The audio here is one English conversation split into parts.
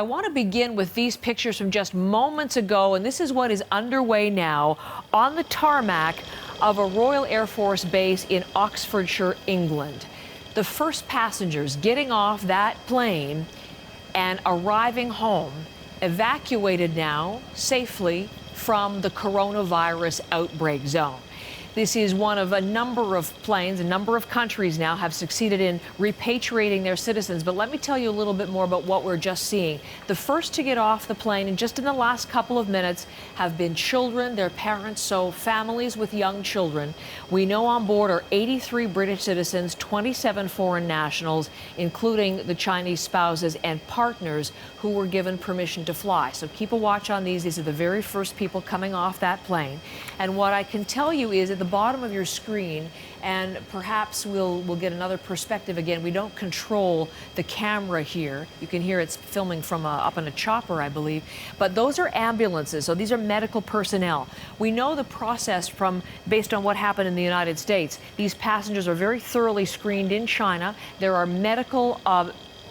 I want to begin with these pictures from just moments ago, and this is what is underway now on the tarmac of a Royal Air Force base in Oxfordshire, England. The first passengers getting off that plane and arriving home, evacuated now safely from the coronavirus outbreak zone. This is one of a number of planes. A number of countries now have succeeded in repatriating their citizens. But let me tell you a little bit more about what we're just seeing. The first to get off the plane, and just in the last couple of minutes, have been children, their parents, so families with young children. We know on board are 83 British citizens, 27 foreign nationals, including the Chinese spouses and partners who were given permission to fly. So keep a watch on these. These are the very first people coming off that plane. And what I can tell you is at the bottom of your screen, and perhaps we'll get another perspective again. We don't control the camera here. You can hear it's filming from up on a chopper, I believe. But those are ambulances, so these are medical personnel. We know the process based on what happened in the United States. These passengers are very thoroughly screened in China. There are medical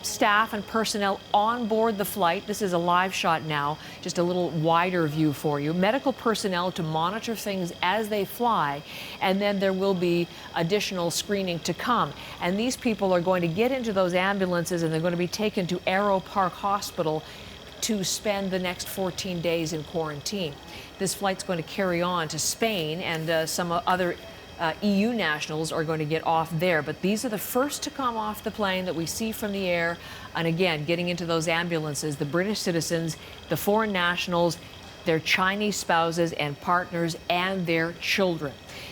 staff and personnel on board the flight. This is a live shot now, just a little wider view for you. Medical personnel to monitor things as they fly, and then there will be additional screening to come. And these people are going to get into those ambulances, and they're going to be taken to Arrow Park Hospital to spend the next 14 days in quarantine. This flight's going to carry on to Spain, and some other EU nationals are going to get off there. But these are the first to come off the plane that we see from the air. And again, getting into those ambulances, the British citizens, the foreign nationals, their Chinese spouses and partners, and their children.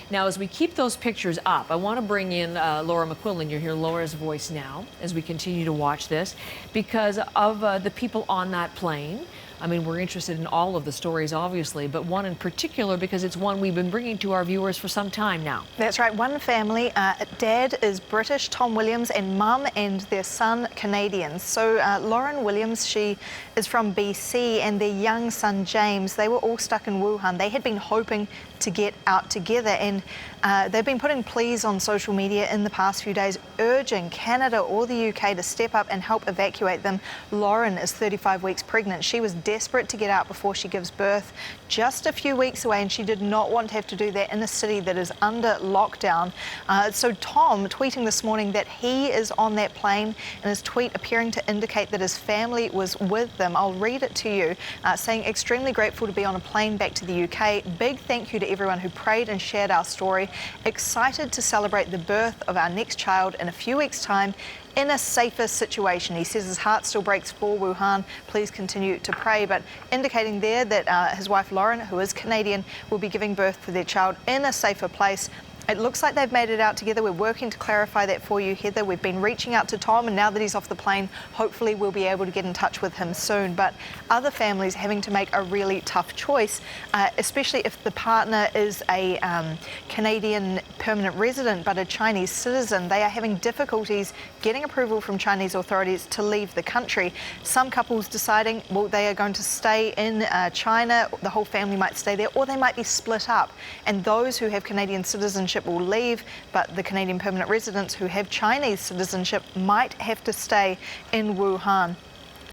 Now, as we keep those pictures up, I want to bring in Laura McQuillan. You hear Laura's voice now as we continue to watch this because of the people on that plane. I mean, we're interested in all of the stories, obviously, but one in particular because it's one we've been bringing to our viewers for some time now. That's right. One family, dad is British, Tom Williams, and mum and their son Canadian. So Lauren Williams, she is from BC, and their young son James, they were all stuck in Wuhan. They had been hoping to get out together, and they've been putting pleas on social media in the past few days urging Canada or the UK to step up and help evacuate them. Lauren is 35 weeks pregnant. She was desperate to get out before she gives birth, just a few weeks away, and she did not want to have to do that in a city that is under lockdown. So Tom tweeting this morning that he is on that plane, and his tweet appearing to indicate that his family was with them. I'll read it to you, saying, "Extremely grateful to be on a plane back to the UK. Big thank you to everyone who prayed and shared our story. Excited to celebrate the birth of our next child in a few weeks' time in a safer situation." He says his heart still breaks for Wuhan. Please continue to pray. But indicating there that his wife Lauren, who is Canadian, will be giving birth to their child in a safer place. It looks like they've made it out together. We're working to clarify that for you, Heather. We've been reaching out to Tom, and now that he's off the plane, hopefully we'll be able to get in touch with him soon. But other families having to make a really tough choice, especially if the partner is a Canadian permanent resident but a Chinese citizen. They are having difficulties getting approval from Chinese authorities to leave the country. Some couples deciding, well, they are going to stay in China. The whole family might stay there, or they might be split up. And those who have Canadian citizenship will leave, but the Canadian permanent residents who have Chinese citizenship might have to stay in Wuhan.